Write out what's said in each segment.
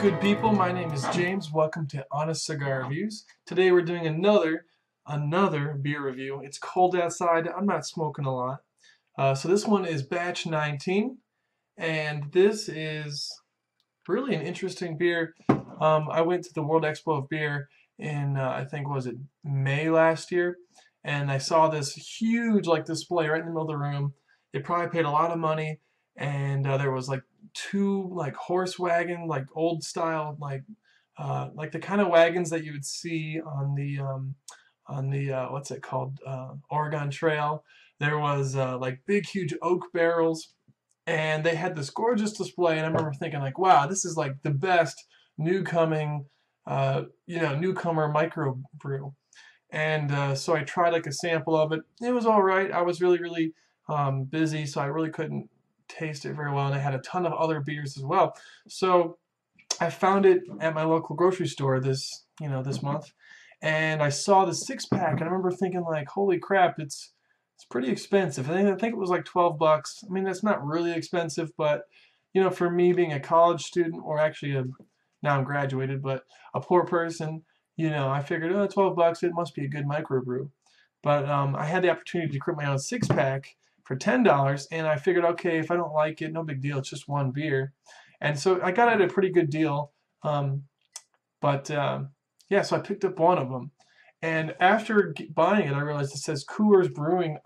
Good people, my name is James. Welcome to Honest Cigar Reviews. Today we're doing another beer review. It's cold outside. I'm not smoking a lot. So this one is batch 19, and this is really an interesting beer. I went to the World Expo of Beer in I think was it May last year, and I saw this huge display right in the middle of the room. They probably paid a lot of money, and there was two horse wagon, old style, the kind of wagons that you would see on the what's it called, Oregon Trail. There was big huge oak barrels, and they had this gorgeous display. And I remember thinking wow, this is the best newcomer microbrew. And so I tried a sample of it. It was all right. I was really busy, so I really couldn't taste it very well, and I had a ton of other beers as well. So I found it at my local grocery store this month, and I saw the 6-pack, and I remember thinking holy crap, it's pretty expensive. I think it was $12. I mean, that's not really expensive, but for me being a college student, or actually now I'm graduated, but a poor person, I figured, oh, $12, it must be a good microbrew. But I had the opportunity to create my own 6-pack for $10, and I figured, okay, if I don't like it, no big deal, it's just one beer. And so I got it at a pretty good deal. Yeah, so I picked up one of them. And after buying it, I realized it says Coors Brewing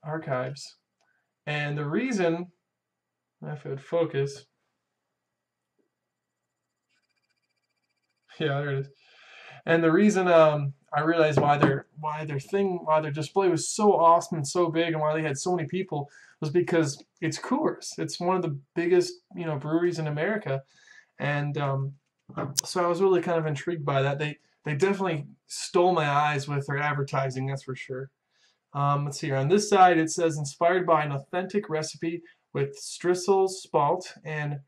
Archives. And the reason, if it would focus, yeah, there it is. And the reason I realized why their display was so awesome and so big, and why they had so many people, was because it's Coors. It's one of the biggest breweries in America, and so I was really kind of intrigued by that. They definitely stole my eyes with their advertising, that's for sure. Let's see here. On this side it says inspired by an authentic recipe with Strisel Spalt and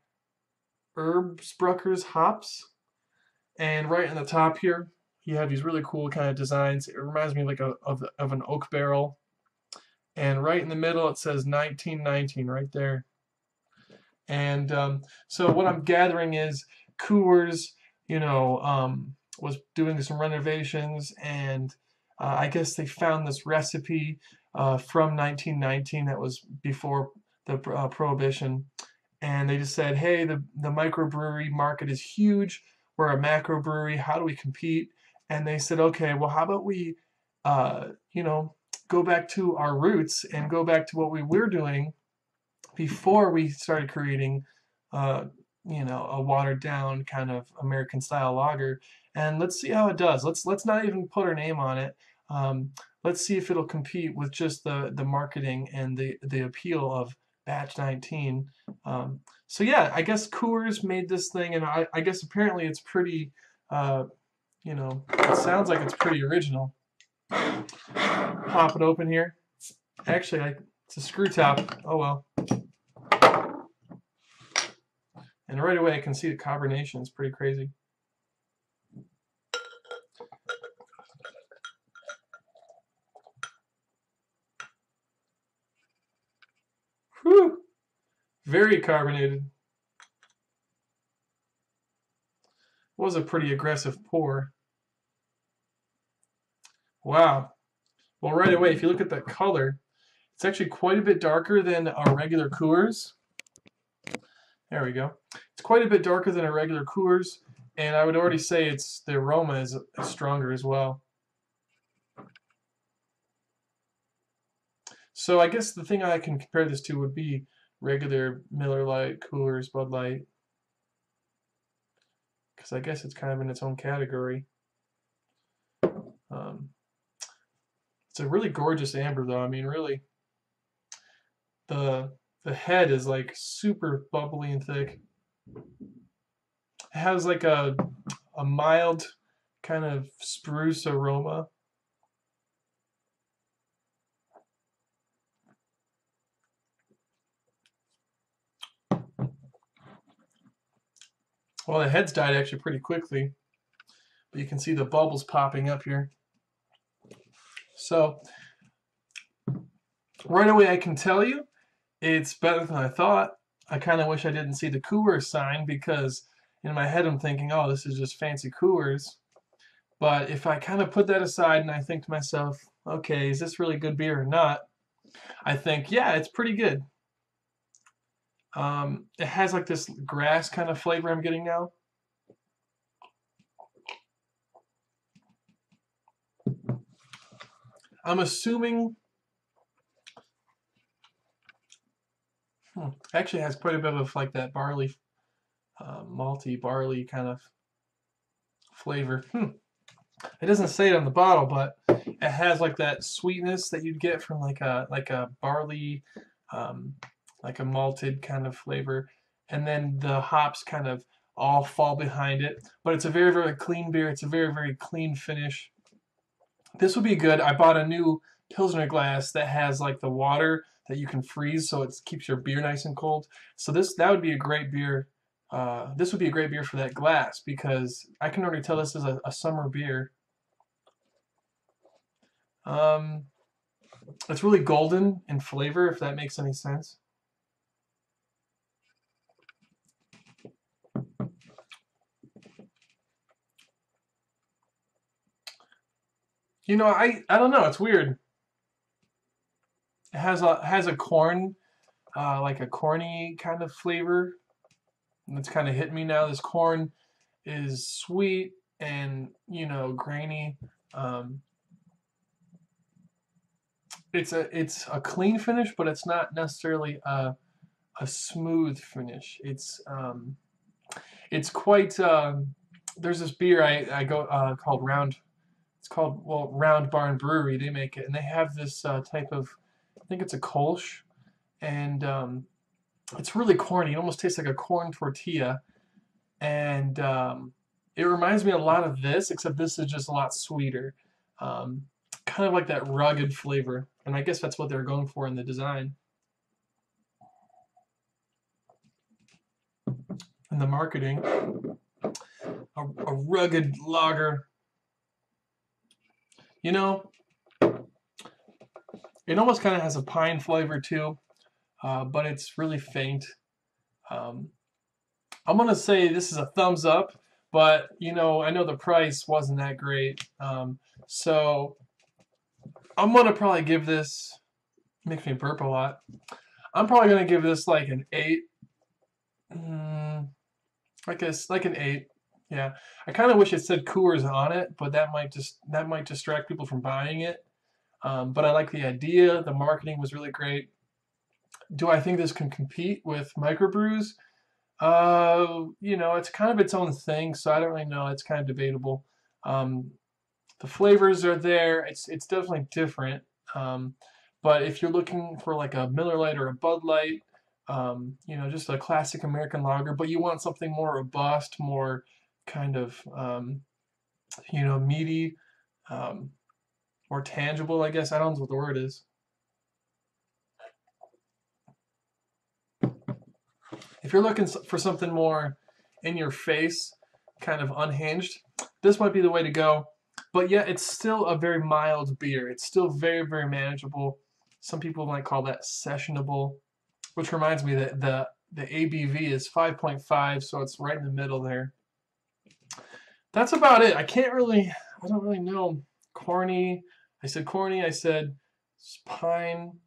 Erbsbruckers hops. And right in the top here, you have these really cool kind of designs. It reminds me of an oak barrel. And right in the middle, it says 1919 right there. And so what I'm gathering is Coors, was doing some renovations, and I guess they found this recipe from 1919 that was before the Prohibition. And they just said, hey, the microbrewery market is huge. We're a macro brewery. How do we compete? And they said, okay, well, how about we, go back to our roots and go back to what we were doing before we started creating, a watered down kind of American style lager, and let's see how it does. Let's not even put our name on it. Let's see if it'll compete with just the marketing and the appeal of batch 19. So yeah, I guess Coors made this thing, and I guess apparently it's pretty, it sounds like it's pretty original. Pop it open here. Actually, it's a screw top. Oh well. And right away I can see the carbonation. It's pretty crazy. Whew. Very carbonated. Was a pretty aggressive pour. Wow. Well, right away, if you look at the color, it's actually quite a bit darker than our regular Coors. There we go. It's quite a bit darker than a regular Coors, and I would already say the aroma is stronger as well. So I guess the thing I can compare this to would be regular Miller Lite, Coors, Bud Light, because I guess it's kind of in its own category. It's a really gorgeous amber, though. I mean, really, the head is super bubbly and thick. It has a mild kind of spruce aroma. Well, the head's died actually pretty quickly, but you can see the bubbles popping up here. So right away I can tell you it's better than I thought. I kind of wish I didn't see the Coors sign, because In my head, I'm thinking, oh, this is just fancy Coors. But if I kind of put that aside and I think to myself, okay, is this really good beer or not? I think, yeah, it's pretty good. It has like this grass kind of flavor I'm getting now. I'm assuming actually has quite a bit of like that barley, malty barley kind of flavor. It doesn't say it on the bottle, but it has like that sweetness that you'd get from like a barley, like a malted kind of flavor, and then the hops kind of all fall behind it. But it's a very, very clean beer. It's a very, very clean finish. This would be good. I bought a new Pilsner glass that has like the water that you can freeze, so it keeps your beer nice and cold. So that would be a great beer. This would be a great beer for that glass because I can already tell this is a summer beer. It's really golden in flavor, if that makes any sense. You know, I don't know. It's weird. It has a corn, like a corny kind of flavor. And it's kind of hitting me now. This corn is sweet and, you know, grainy. It's a clean finish, but it's not necessarily a smooth finish. It's quite. There's this beer I go called Round. It's called, well, Round Barn Brewery. They make it, and they have this type of, I think it's a Kolsch, and it's really corny. It almost tastes like a corn tortilla, and it reminds me a lot of this, except this is just a lot sweeter. Kind of like that rugged flavor, and I guess that's what they're going for in the design and the marketing. A rugged lager. You know, it almost kind of has a pine flavor too, but it's really faint. I'm gonna say this is a thumbs up, but you know, I know the price wasn't that great, so I'm gonna probably give this. Makes me burp a lot. I'm probably gonna give this like an 8. I guess like an 8. Yeah, I kind of wish it said Coors on it, but that might distract people from buying it. But I like the idea. The marketing was really great. Do I think this can compete with microbrews? You know, it's kind of its own thing, so I don't really know. It's kind of debatable. The flavors are there. It's definitely different. But if you're looking for like a Miller Lite or a Bud Light, you know, just a classic American lager, but you want something more robust, more kind of, you know, meaty, more tangible, I guess. I don't know what the word is. If you're looking for something more in your face, kind of unhinged, this might be the way to go. But yeah, it's still a very mild beer. It's still very, very manageable. Some people might call that sessionable, which reminds me that the ABV is 5.5, so it's right in the middle there. That's about it. I don't really know. Corny. I said corny. I said pine.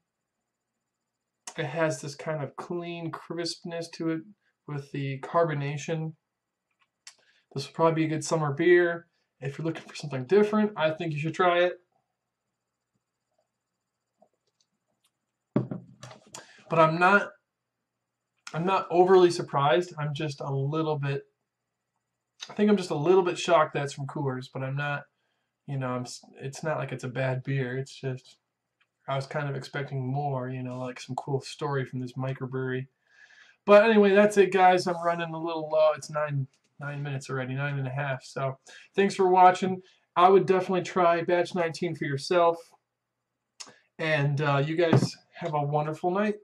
It has this kind of clean crispness to it with the carbonation. This will probably be a good summer beer. If you're looking for something different, I think you should try it. But I'm not overly surprised. I'm just a little bit, I think I'm just a little bit shocked that it's from Coors, but I'm not, you know, it's not like it's a bad beer. It's just, I was kind of expecting more, you know, like some cool story from this microbrewery. But anyway, that's it, guys. I'm running a little low. It's 9 minutes already, 9.5. So thanks for watching. I would definitely try batch 19 for yourself. And you guys have a wonderful night.